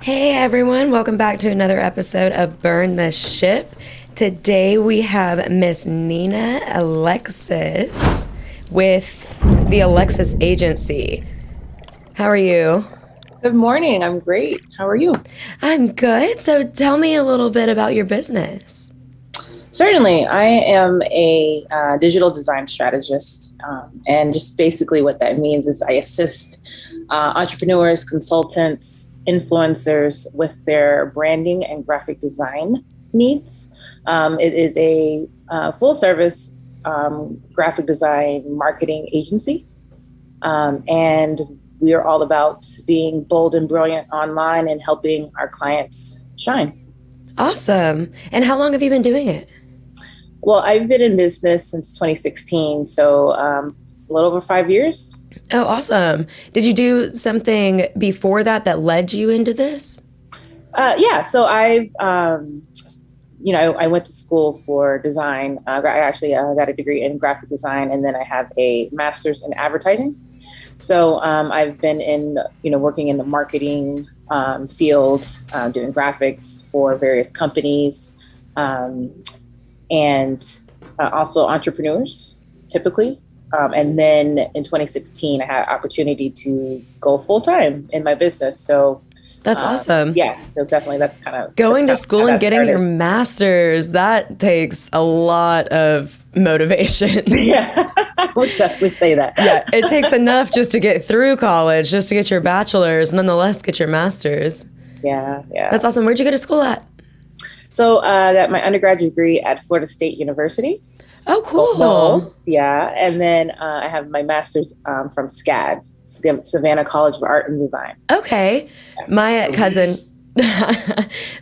Hey everyone, welcome back to another episode of Burn the Ship. Today we have Miss Nina Alexis with the Alexis Agency. How are you? Good morning. I'm great. How are you? I'm good. So tell me a little bit about your business. Certainly. I am a digital design strategist. And just basically what that means is I assist entrepreneurs, consultants, influencers with their branding and graphic design needs. It is a full service graphic design marketing agency. And we are all about being bold and brilliant online and helping our clients shine. Awesome. And how long have you been doing it? Well, I've been in business since 2016, so a little over 5 years. Oh, awesome. Did you do something before that led you into this? Yeah, so I went to school for design. I actually got a degree in graphic design, and then I have a master's in advertising. So I've been working in the marketing field, doing graphics for various companies. And also entrepreneurs, typically. And then in 2016, I had opportunity to go full time in my business. So That's awesome. yeah, so definitely Going to school and getting your started. master's, that takes a lot of motivation. Yeah, I would definitely say that. Yeah, it takes enough just to get through college, just to get your bachelor's, nonetheless get your master's. Yeah, yeah. That's awesome. Where'd you go to school at? So I got my undergraduate degree at Florida State University. Oh, Oh, cool. no. Yeah. And then I have my master's from Savannah College of Art and Design. Okay. My cousin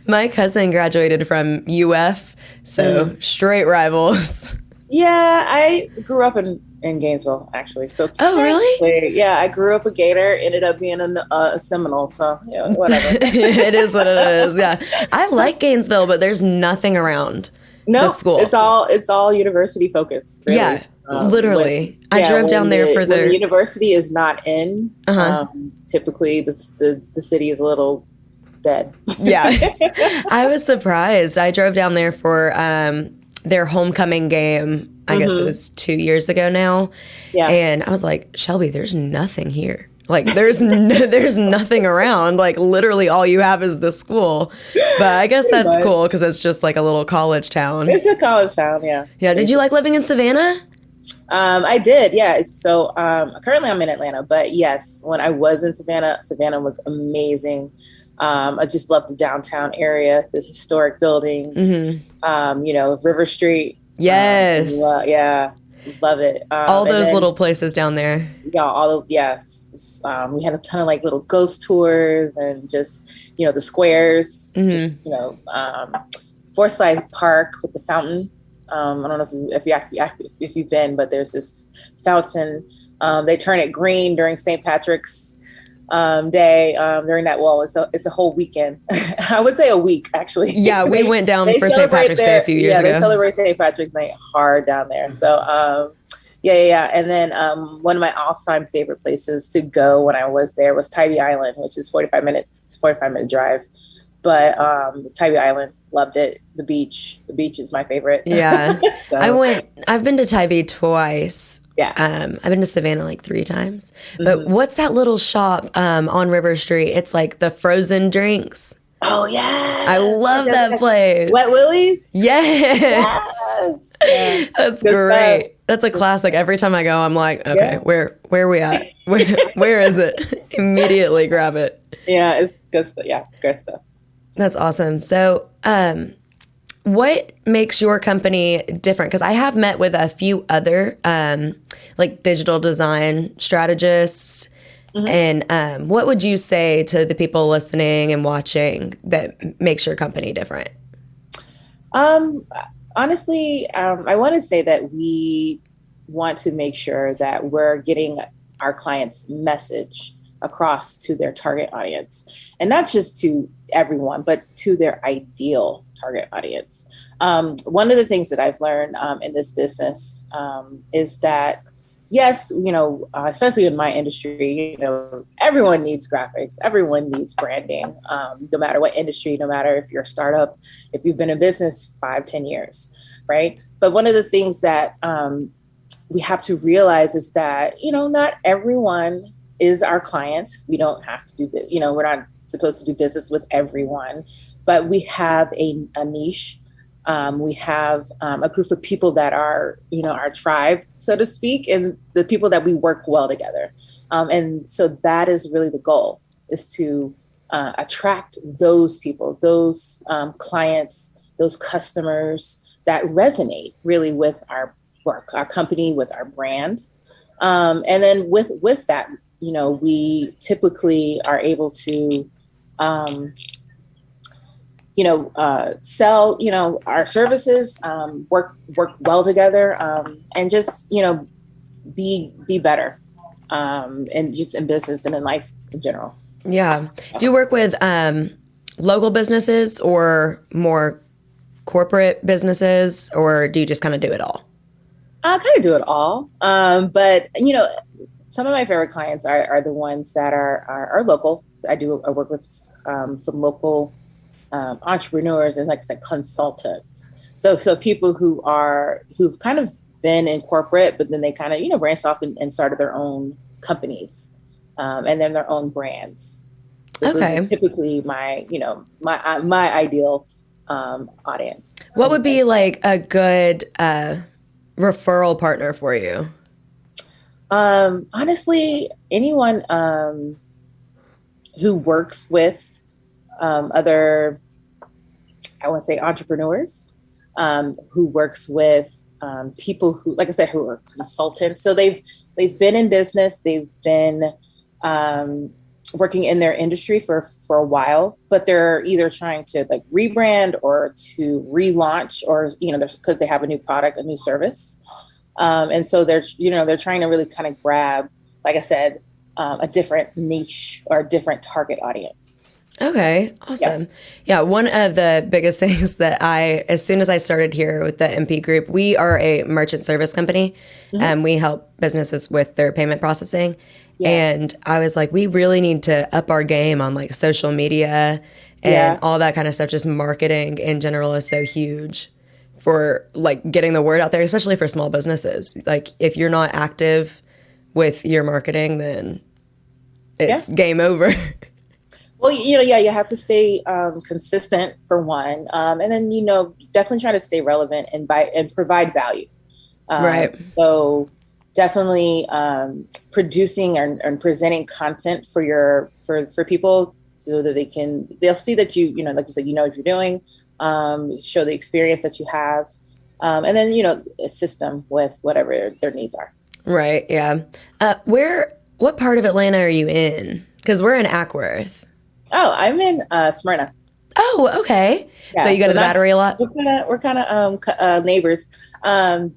my cousin graduated from UF, so straight rivals. Yeah, I grew up in Gainesville, actually. So Oh, really? technically, yeah, I grew up a Gator, ended up being a Seminole. So, yeah, whatever. It is what it is. Yeah. I like Gainesville, but there's nothing around the No, school. it's all university focused, really. Yeah, literally. I Yeah, drove down there for when the their university is not in, uh-huh. typically the city is a little dead. Yeah. I was surprised. I drove down there for their homecoming game. I guess it was 2 years ago now. Yeah. And I was like, Shelby, there's nothing here. Like there's nothing around. Like literally all you have is the school. But I guess Pretty that's much. cool because it's just like a little college town. It's a college town, yeah. Yeah. Did you like living in Savannah? I did, yeah. So currently I'm in Atlanta, but yes, when I was in Savannah was amazing. I just loved the downtown area, the historic buildings, River Street. Yes. Yeah, love it. All And those then, little places down there. yeah, yes. We had a ton of like little ghost tours and just, the squares, just, Forsyth Park with the fountain. I don't know if you've been, but there's this fountain. They turn it green during St. Patrick's Day. During that, well, it's a whole weekend. I would say a week actually. Yeah, we went down They for St. celebrate Patrick's Day a few years yeah, they ago. celebrate St. Patrick's Day hard down there. So yeah. And then one of my all-time favorite places to go when I was there was Tybee Island, which is 45 minute drive. But Tybee Island, loved it. The beach is my favorite. Yeah. So, I've been to Tybee twice. yeah. I've been to Savannah like 3 times. But what's that little shop on River Street? It's like the frozen drinks. Oh yeah. I love that place. Wet Willie's. Yes. Yes. That's Good great. stuff. That's a classic. Every time I go, I'm like, okay, Yeah. where are we at? Where is it? Immediately grab it. Yeah, it's good stuff. Yeah, good stuff. That's awesome. So, what makes your company different? Because I have met with a few other like digital design strategists. And what would you say to the people listening and watching that makes your company different? Honestly, I want to say that we want to make sure that we're getting our clients' message across to their target audience, and not just to everyone, but to their ideal target audience. One of the things that I've learned in this business is that yes, especially in my industry, everyone needs graphics, everyone needs branding, no matter what industry, no matter if you're a startup, if you've been in business 5, 10 years, right? But one of the things that we have to realize is that, not everyone is our client. We don't have to do, we're not supposed to do business with everyone, but we have a niche. We have a group of people that are, our tribe, so to speak, and the people that we work well together. And so that is really the goal, is to attract those people, those clients, those customers that resonate really with our work, our company, with our brand. And then with that, we typically are able to, sell, our services, work well together, and just, be better, and just in business and in life in general. Yeah. Do you work with local businesses or more corporate businesses, or do you just kind of do it all? I kind of do it all. But, some of my favorite clients are the ones that are local. So I work with some local entrepreneurs and, like I said, consultants. So people who've kind of been in corporate, but then they kind of, branched off and started their own companies, and then their own brands. So Okay. those are typically my, my ideal audience. What would be like a good referral partner for you? Honestly, anyone who works with other, I would say, entrepreneurs, who works with people who, like I said, who are consultants. So they've been in business, they've been working in their industry for a while, but they're either trying to like rebrand or to relaunch, or because they have a new product, a new service. And so they're trying to really kind of grab, like I said, a different niche or a different target audience. Okay, awesome. Yeah, one of the biggest things that as soon as I started here with the MP Group, we are a merchant service company, and we help businesses with their payment processing. Yeah. And I was like, we really need to up our game on like social media and all that kind of stuff. Just marketing in general is so huge for like getting the word out there, especially for small businesses. Like if you're not active with your marketing, then it's game over. Well, you have to stay consistent for one, and then definitely try to stay relevant and provide value. Right. So definitely producing and presenting content for people so that they'll see that like you said, what you're doing. Show the experience that you have, and then assist them with whatever their needs are. Right. Yeah. What part of Atlanta are you in? Because we're in Ackworth. Oh, I'm in Smyrna. Oh, okay. Yeah, so you go to the Battery a lot? We're kind of neighbors.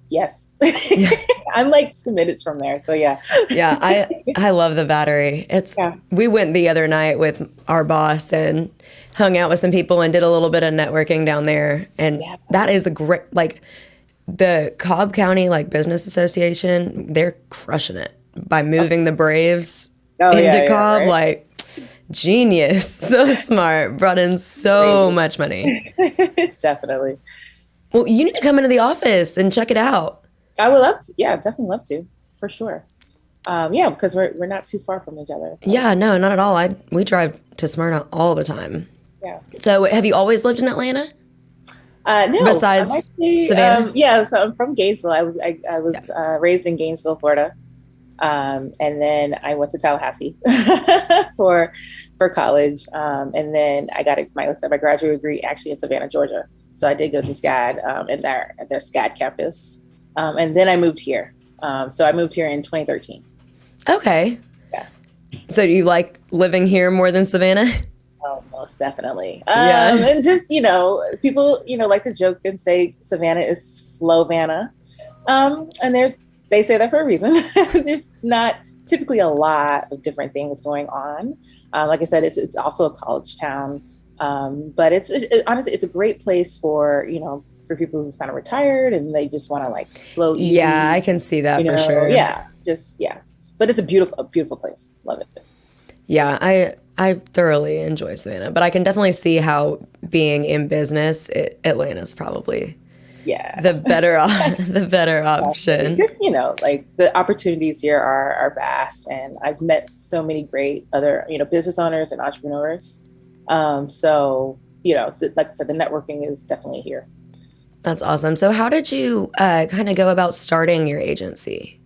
Yes. I'm like 2 minutes from there. So yeah. Yeah, I love the Battery. We went the other night with our boss and hung out with some people and did a little bit of networking down there. And that is a great, like the Cobb County like Business Association, they're crushing it by moving the Braves into Cobb. Right? Like, genius. So smart. Brought in so much money. Definitely. Well, you need to come into the office and check it out. I would love to. Yeah, definitely love to, for sure. Because we're not too far from each other. So. Yeah, no, not at all. We drive to Smyrna all the time. Yeah. So have you always lived in Atlanta? No. Besides Savannah? So I'm from Gainesville. I was raised in Gainesville, Florida. And then I went to Tallahassee for college. And then I got my graduate degree actually in Savannah, Georgia. So I did go to SCAD at their SCAD campus. And then I moved here. So I moved here in 2013. Okay. Yeah. So do you like living here more than Savannah? Oh, most definitely. And just, people, like to joke and say Savannah is Slow-Vanna. And they say that for a reason. There's not typically a lot of different things going on. Like I said, it's also a college town. But it's honestly, it's a great place for, for people who've kind of retired and they just want to like slow, easy. Yeah, I can see that for sure. Yeah, yeah. But it's a beautiful place. Love it. Yeah, I thoroughly enjoy Savannah, but I can definitely see how being in business, Atlanta's probably the better option. Like the opportunities here are vast, and I've met so many great other business owners and entrepreneurs. So like I said, the networking is definitely here. That's awesome. So how did you kind of go about starting your agency?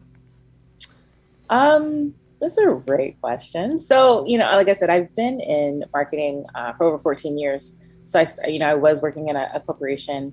That's a great question. So, like I said, I've been in marketing for over 14 years. So I was working in a corporation,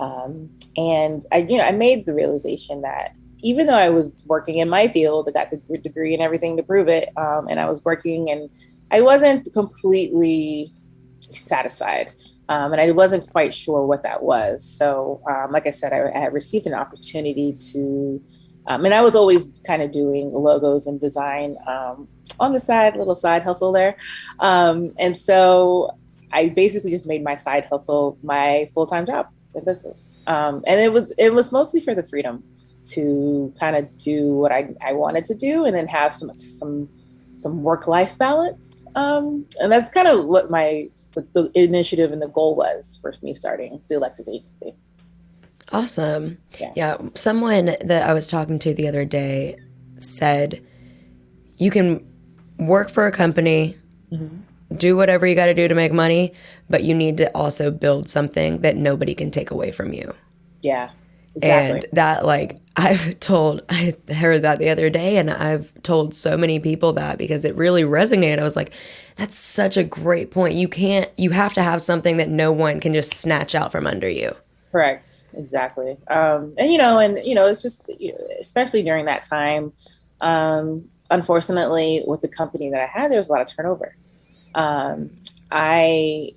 and I made the realization that even though I was working in my field, I got the degree and everything to prove it, and I was working, and I wasn't completely satisfied. And I wasn't quite sure what that was. So, like I said, I had received an opportunity to and I was always kind of doing logos and design on the side, little side hustle there. And so I basically just made my side hustle my full-time job in business. And it was mostly for the freedom to kind of do what I wanted to do and then have some work-life balance. And that's kind of what the initiative and the goal was for me starting the Alexis Agency. Awesome. Yeah. Someone that I was talking to the other day said, you can work for a company, do whatever you got to do to make money, but you need to also build something that nobody can take away from you. Yeah, exactly. And that, like, I heard that the other day, and I've told so many people that because it really resonated. I was like, that's such a great point. You have to have something that no one can just snatch out from under you. Correct. Exactly. And it's just, especially during that time, unfortunately with the company that I had, there was a lot of turnover. And then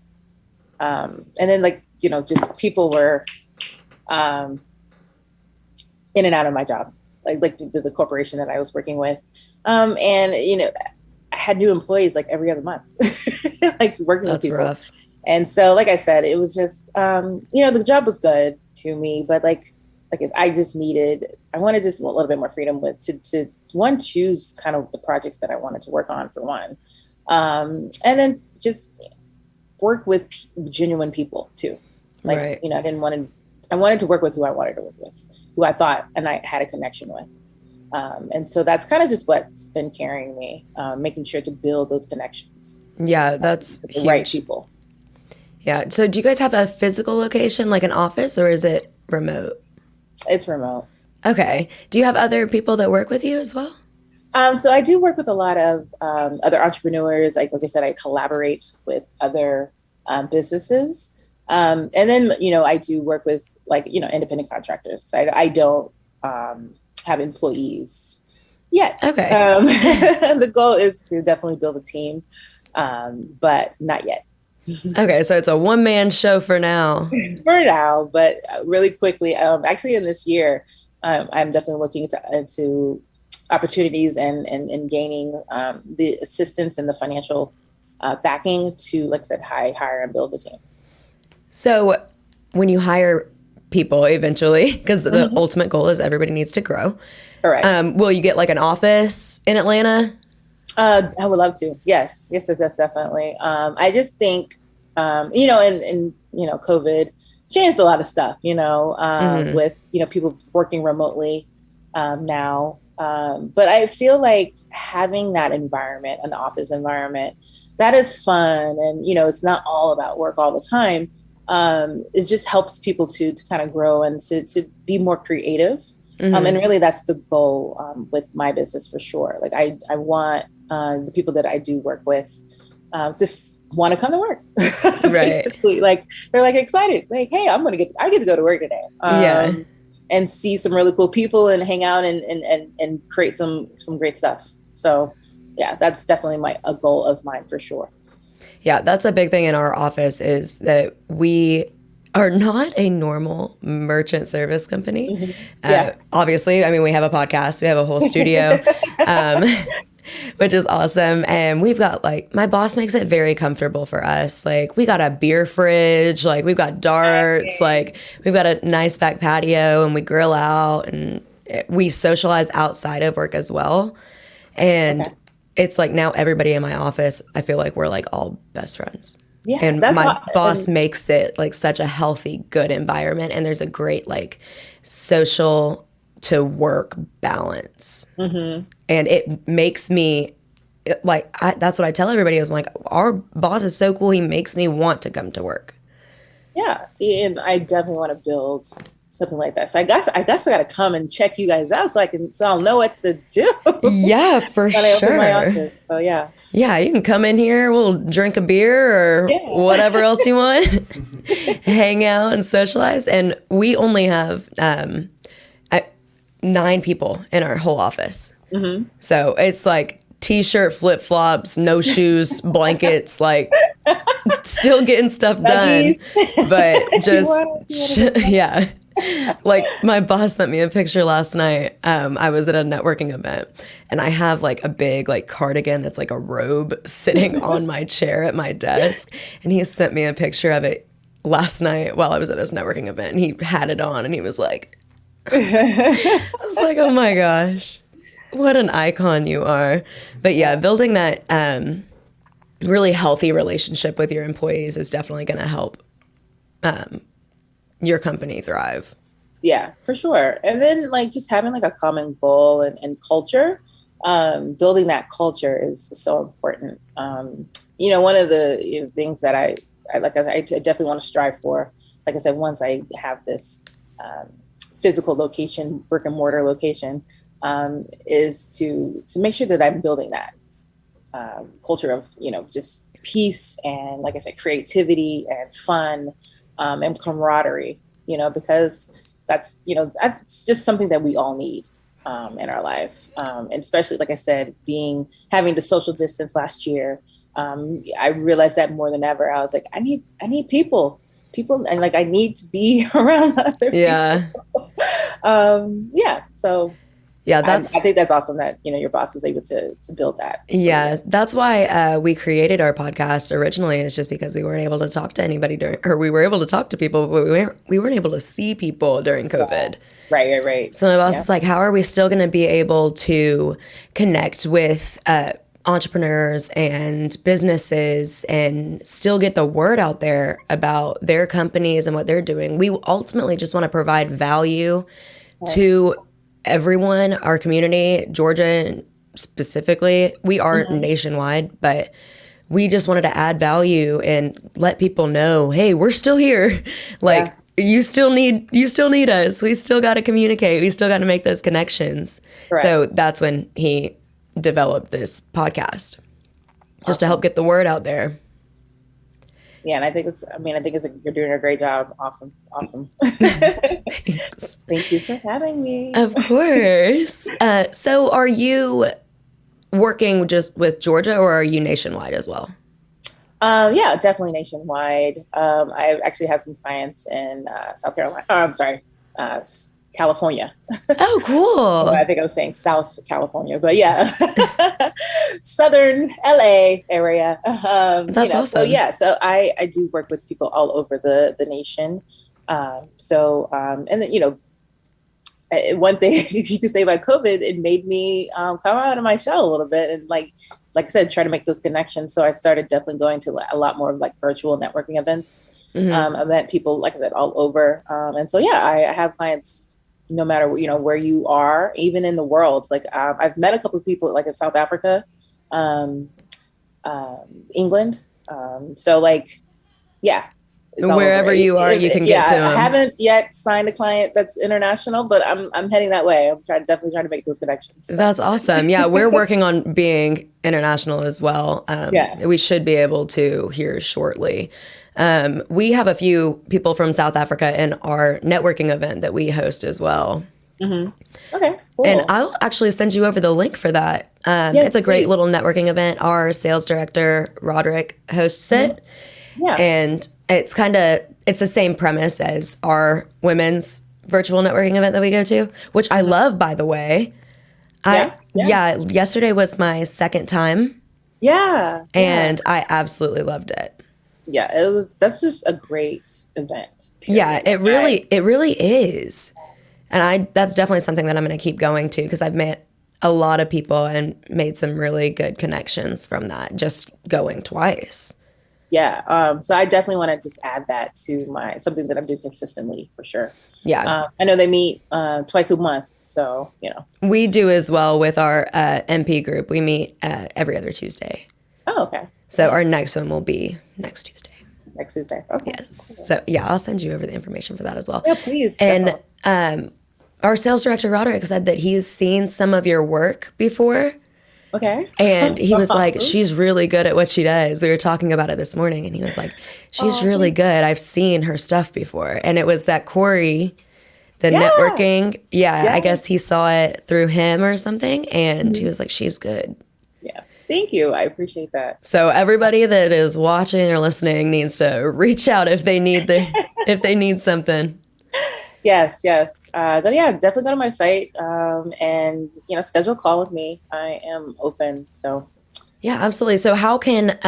just people were, in and out of my job, like the corporation that I was working with. And, I had new employees like every other month, like working with people. That's rough. And so, like I said, it was just, the job was good to me, but I wanted just a little bit more freedom to choose kind of the projects that I wanted to work on for one. And then just work with genuine people too. Right. I wanted to work with who I wanted to work with, who I thought and I had a connection with. And so that's kind of just what's been carrying me, making sure to build those connections. Yeah, that's with the right people. Yeah. So do you guys have a physical location, like an office, or is it remote? It's remote. Okay. Do you have other people that work with you as well? So I do work with a lot of other entrepreneurs. Like I said, I collaborate with other businesses. And then, I do work with independent contractors. So I don't have employees yet. Okay. The goal is to definitely build a team, but not yet. Okay, so it's a one-man show for now. For now, but really quickly, actually in this year, I'm definitely looking into opportunities and gaining the assistance and the financial backing to, like I said, hire and build a team. So when you hire people eventually, because the ultimate goal is everybody needs to grow. Correct. Will you get like an office in Atlanta? I would love to. Yes, definitely. I just think, and COVID changed a lot of stuff, with, people working remotely now. But I feel like having that environment, an office environment, that is fun. And, it's not all about work all the time. It just helps people to kind of grow and to be more creative. And really that's the goal with my business for sure. Like I want the people that I do work with to want to come to work. Basically, like they're like excited, like, hey, I get to go to work today. And see some really cool people and hang out and create some great stuff. So yeah, that's definitely a goal of mine for sure. Yeah, that's a big thing in our office is that we are not a normal merchant service company. Obviously, I mean, we have a podcast, we have a whole studio. which is awesome. And we've got like, my boss makes it very comfortable for us. Like we got a beer fridge, like we've got darts, like we've got a nice back patio and we grill out and we socialize outside of work as well. And it's like now everybody in my office, I feel like we're like all best friends. Yeah, and my boss makes it like such a healthy, good environment. And there's a great like social to work balance. And it makes me like, that's what I tell everybody is like, our boss is so cool. He makes me want to come to work. Yeah. See, and I definitely want to build something like that. So I guess I got to come and check you guys out so I'll know what to do. Yeah, for sure. My office. So yeah. Yeah, you can come in here. We'll drink a beer or whatever else you want. Hang out and socialize. And we only have 9 people in our whole office. So it's like t-shirt, flip-flops, no shoes, blankets, like still getting stuff done. But just, yeah. Like my boss sent me a picture last night. I was at a networking event and I have like a big like cardigan that's like a robe sitting on my chair at my desk. And he sent me a picture of it last night while I was at this networking event. And he had it on and he was like, I was like, oh my gosh, what an icon you are. But yeah, building that really healthy relationship with your employees is definitely going to help your company thrive. Yeah, for sure. And then like just having like a common goal and culture, building that culture is so important. One of the things that I definitely want to strive for, like I said, once I have this physical location, brick and mortar location, is to make sure that I'm building that culture of, just peace and, like I said, creativity and fun and camaraderie, because that's just something that we all need in our life. And especially, like I said, having the social distance last year, I realized that more than ever. I was like, I need people, and like I need to be around other people. So yeah, I think that's awesome that your boss was able to build that. Yeah, that's why we created our podcast originally. It's just because we weren't able to talk to anybody we were able to talk to people, but we weren't able to see people during COVID. Right. So my boss is like, how are we still going to be able to connect with entrepreneurs and businesses and still get the word out there about their companies and what they're doing? We ultimately just want to provide value to everyone, our community, Georgia specifically. We are nationwide, but we just wanted to add value and let people know, hey, we're still here. Like you still need us. We still got to communicate. We still got to make those connections. Correct. So that's when he developed this podcast, just to help get the word out there. Yeah, and I think you're doing a great job. Awesome. Thanks. Thank you for having me. Of course. So are you working just with Georgia or are you nationwide as well? Yeah, definitely nationwide. I actually have some clients in South Carolina. California. Oh, cool. I think I was saying South California, but yeah, Southern LA area. That's awesome. So I do work with people all over the nation. And then, one thing you could say about COVID, it made me come out of my shell a little bit and like I said, try to make those connections. So I started definitely going to a lot more of like virtual networking events. I met people, like I said, all over. And so, I have clients no matter, where you are, even in the world. Like I've met a couple of people like in South Africa, England. So like, yeah. Wherever you are, you can get to them. I haven't yet signed a client that's international, but I'm heading that way. I'm definitely trying to make those connections. So. That's awesome. Yeah, we're working on being international as well. We should be able to here shortly. We have a few people from South Africa in our networking event that we host as well. Okay, cool. And I'll actually send you over the link for that. It's a great little networking event. Our sales director, Roderick, hosts it. Yeah. And it's the same premise as our women's virtual networking event that we go to, which I love, by the way. Yeah, yesterday was my second time, Yeah. Yeah. and I absolutely loved it. Yeah. That's just a great event, Yeah, period. Like it really is. And that's definitely something that I'm going to keep going to because I've met a lot of people and made some really good connections from that just going twice. yeah. So I definitely want to just add that to something that I'm doing consistently for sure. Yeah. I know they meet twice a month. So, We do as well with our MP group. We meet every other Tuesday. Oh, okay. So our Nice. next one will be next Tuesday. Next Tuesday. Okay. Yes. Cool. So yeah, I'll send you over the information for that as well. Yeah, please. And Definitely. our sales director Roderick said that he's seen some of your work before. Okay. And he was like, Awesome. she's really good at what she does. We were talking about it this morning, and he was like, she's Oh, really good. I've seen her stuff before. And it was that Corey, the yeah. networking. Yeah, I Yeah. guess he saw it through him or something. And he was like, she's good. Yeah. Thank you. I appreciate that. So everybody that is watching or listening needs to reach out if they need if they need something. Yes, yes. Yeah, definitely go to my site and schedule a call with me. I am open. So Yeah, absolutely. So how can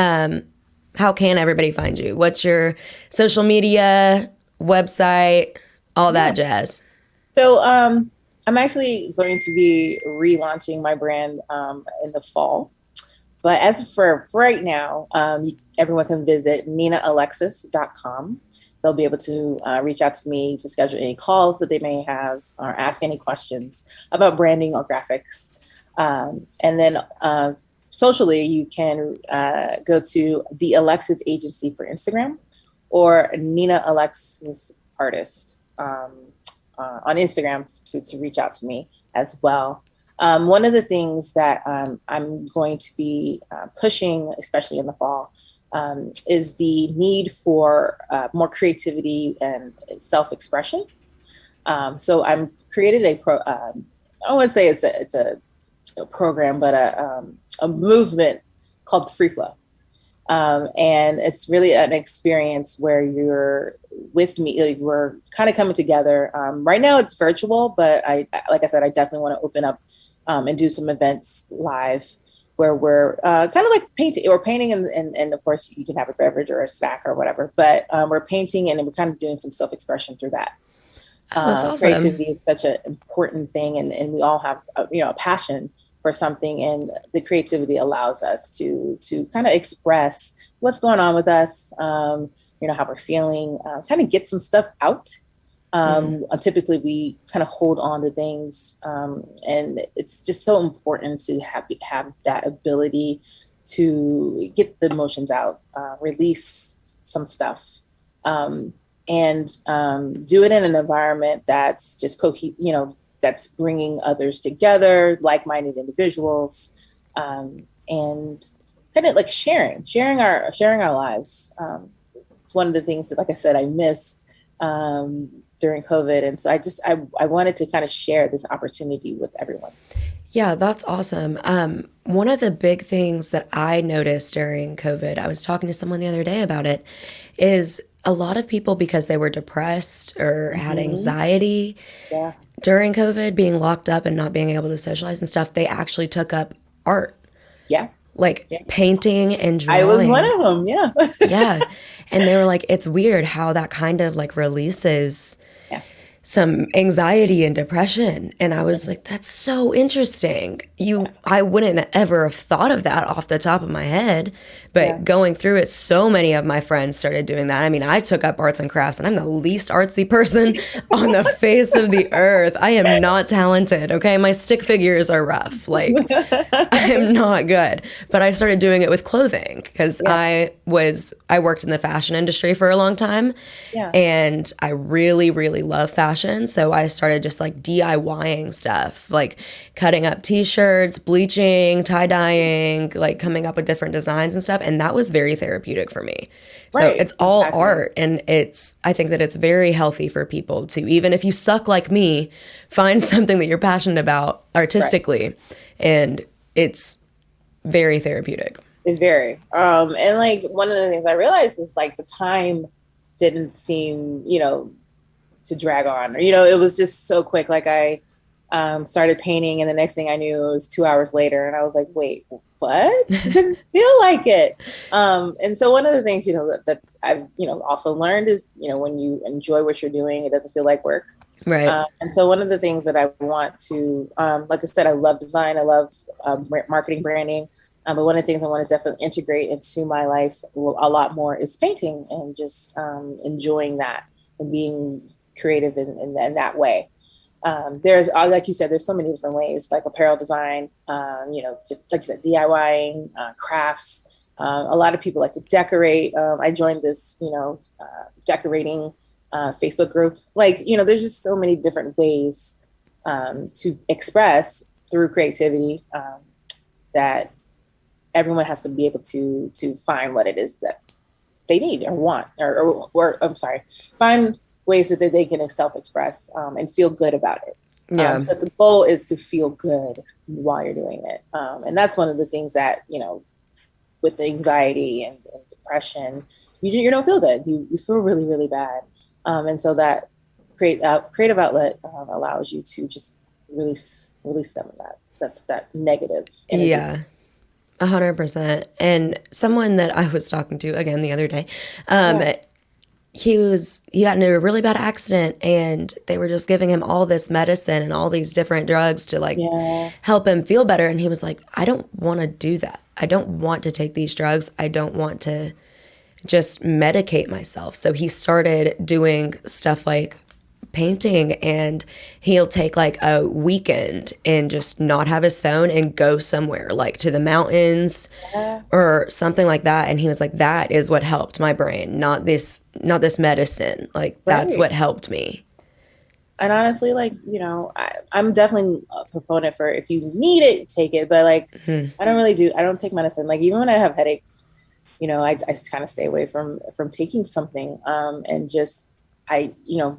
everybody find you? What's your social media, website, all that yeah. jazz? So I'm actually going to be relaunching my brand in the fall. But as for right now, everyone can visit ninaalexis.com. They'll be able to reach out to me to schedule any calls that they may have or ask any questions about branding or graphics. And then socially, you can go to the Alexis Agency for Instagram or Nina Alexis Artist on Instagram to reach out to me as well. One of the things that I'm going to be pushing, especially in the fall, is the need for more creativity and self-expression. So I'm created I wouldn't say it's a program, but a movement called Free Flow. And it's really an experience where you're with me. Like we're kind of coming together. Right now it's virtual, but like I said, I definitely want to open up and do some events live where we're kind of like painting. We're painting, and of course you can have a beverage or a snack or whatever. But we're painting, and we're kind of doing some self-expression through that. Oh, that's awesome. Creativity is such an important thing, and we all have a passion for something, and the creativity allows us to kind of express what's going on with us, how we're feeling, kind of get some stuff out. Typically we kind of hold on to things, and it's just so important to have that ability to get the emotions out, release some stuff, and do it in an environment that's just that's bringing others together, like-minded individuals, and kind of like sharing our lives. It's one of the things that, like I said, I missed during COVID, and so I wanted to kind of share this opportunity with everyone. Yeah, that's awesome. One of the big things that I noticed during COVID, I was talking to someone the other day about it, is a lot of people, because they were depressed or had anxiety Yeah. during COVID, being locked up and not being able to socialize and stuff, they actually took up art, Yeah. like Yeah. painting and I was one drawing. of them. Yeah. Yeah. And they were like, it's weird how that kind of like releases Yeah. some anxiety and depression. And I was like, that's so interesting. I wouldn't ever have thought of that off the top of my head, Yeah. but going through it, so many of my friends started doing that. I mean, I took up arts and crafts, and I'm the least artsy person on the face of the earth. I am not talented. Okay. My stick figures are rough. Like, I am not good, but I started doing it with clothing because Yeah. I worked in the fashion industry for a long time, Yeah. and I really, really love fashion. So I started just like DIYing stuff, like cutting up t-shirts, bleaching, tie-dyeing, like coming up with different designs and stuff. And that was very therapeutic for me. So Right. it's all Exactly. art, and I think that it's very healthy for people to, even if you suck like me, find something that you're passionate about artistically. And it's very therapeutic. It's very. And like one of the things I realized is like the time didn't seem, to drag on, or, it was just so quick. Like Started painting, and the next thing I knew, it was 2 hours later, and I was like, "Wait, what? It didn't feel like it." And so one of the things, that I've, also learned is, when you enjoy what you're doing, it doesn't feel like work. Right. And so one of the things that I want to, like I said, I love design, I love marketing, branding. But one of the things I want to definitely integrate into my life a lot more is painting, and just enjoying that and being creative in that way. There's, like you said, there's so many different ways, like apparel design, just like you said, DIYing, crafts. A lot of people like to decorate. I joined this, decorating Facebook group. Like, there's just so many different ways to express through creativity, that everyone has to be able to find what it is that they need or want, or I'm sorry, find ways that they can self-express and feel good about it. Yeah. But the goal is to feel good while you're doing it. And that's one of the things that, with the anxiety and depression, you don't feel good. You feel really, really bad. And so that creative outlet allows you to just release some of that. That's that negative energy. Yeah. 100%. And someone that I was talking to again the other day, he got into a really bad accident, and they were just giving him all this medicine and all these different drugs to help him feel better. And he was like, I don't want to do that. I don't want to take these drugs. I don't want to just medicate myself. So he started doing stuff like painting, and he'll take like a weekend and just not have his phone and go somewhere like to the mountains or something like that. And he was like, that is what helped my brain, not this medicine. Like, that's what helped me. And honestly, like, I'm definitely a proponent for, if you need it, take it. But like, I don't take medicine. Like, even when I have headaches, I kind of stay away from taking something, and just, I,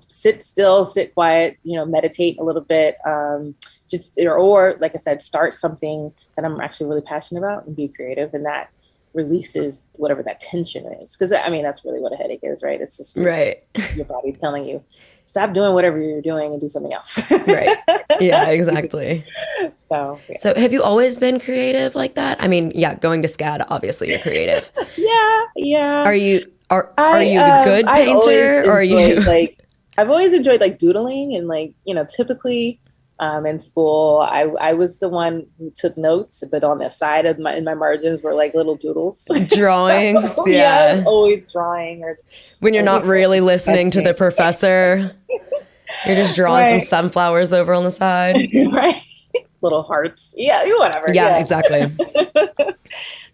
sit still, sit quiet, meditate a little bit, or like I said, start something that I'm actually really passionate about and be creative. And that releases whatever that tension is. Cause that's really what a headache is, right? It's just your body telling you, stop doing whatever you're doing and do something else. Right. Yeah, exactly. So have you always been creative like that? Going to SCAD, obviously you're creative. Yeah. Are you a good painter, or are you I've always enjoyed like doodling, and like, typically in school I was the one who took notes, but on the side of in my margins were like little doodles, drawings. So, I was always drawing, or when you're not really listening to the professor, you're just drawing some sunflowers over on the side. Right. Little hearts. Yeah, whatever. Yeah. Exactly.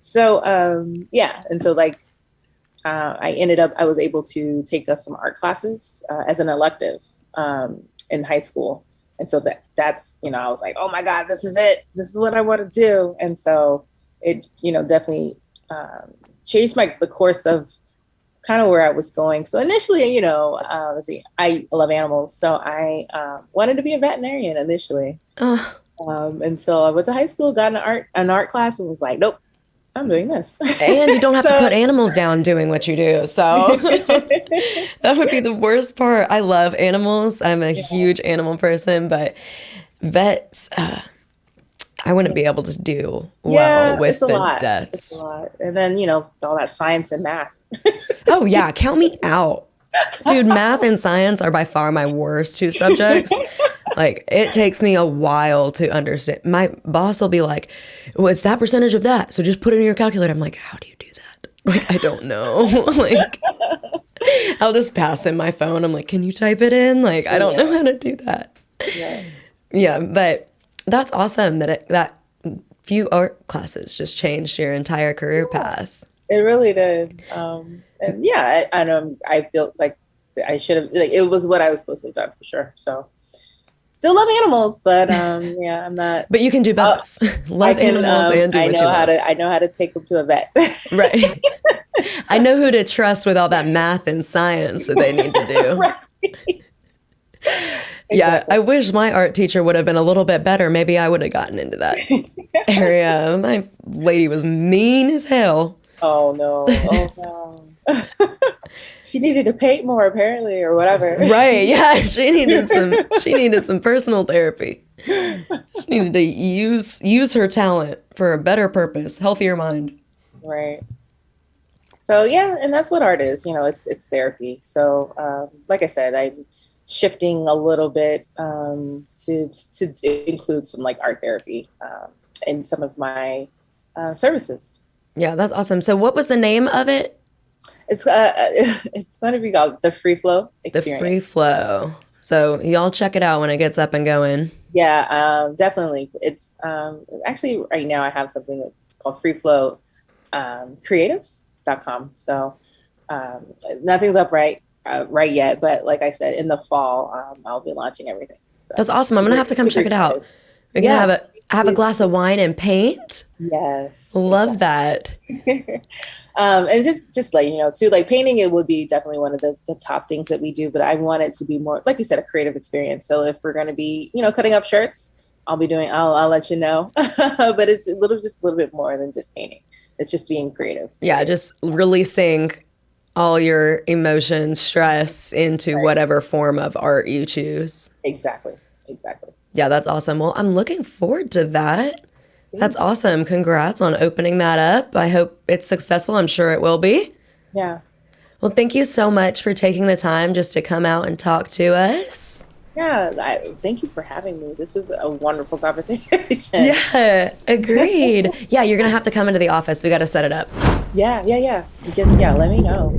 So and so like I was able to take some art classes as an elective in high school. And so that's, I was like, oh my God, this is it. This is what I want to do. And so it, definitely changed the course of kind of where I was going. So initially, let's see, I love animals. So I wanted to be a veterinarian initially. Until I went to high school, got an art class, and was like, nope, I'm doing this. And you don't have to put animals down doing what you do. So that would be the worst part. I love animals. I'm a huge animal person, but vets, I wouldn't be able to do well with the deaths. It's a lot. And then, all that science and math. Oh, yeah. Count me out. Dude, math and science are by far my worst two subjects. Like, it takes me a while to understand. My boss will be like, well, it's that percentage of that, so just put it in your calculator. I'm like, how do you do that? Like, I don't know. Like, I'll just pass him my phone. I'm like, can you type it in? Like, I don't know how to do that. Yeah, but that's awesome that few art classes just changed your entire career path. It really did. And I feel like I should have, like, it was what I was supposed to have done for sure. So still love animals, but I'm not. But you can do both. Love animals and do what you love. I know how to take them to a vet. Right. I know who to trust with all that math and science that they need to do. Right. Yeah, exactly. I wish my art teacher would have been a little bit better. Maybe I would have gotten into that area. My lady was mean as hell. Oh no. She needed to paint more, apparently, or whatever. Right, yeah. She needed some personal therapy. She needed to use her talent for a better purpose, healthier mind. Right. So yeah, and that's what art is. It's therapy. So like I said, I'm shifting a little bit to include some like art therapy in some of my services. Yeah, that's awesome. So what was the name of it? It's it's going to be called the Free Flow The Free Experience. Flow. So y'all check it out when it gets up and going. Yeah, definitely. It's actually right now I have something that's called Free Flow creatives.com. So nothing's up right yet, but like I said, in the fall, I'll be launching everything. So That's awesome. I'm gonna have to come check it out. We're gonna yeah, have a glass of wine and paint. yes, Love that. and just like too, like painting, it would be definitely one of the top things that we do. But I want it to be more, like you said, a creative experience. So if we're going to be cutting up shirts, I'll let you know. But it's just a little bit more than just painting. It's just being creative. Yeah, just releasing all your emotions, stress into whatever form of art you choose. Exactly. Yeah, that's awesome. Well, I'm looking forward to that. That's awesome. Congrats on opening that up. I hope it's successful. I'm sure it will be. Yeah. Well, thank you so much for taking the time just to come out and talk to us. Yeah. Thank you for having me. This was a wonderful conversation. Yeah, agreed. Yeah, you're going to have to come into the office. We got to set it up. Yeah. Just, let me know.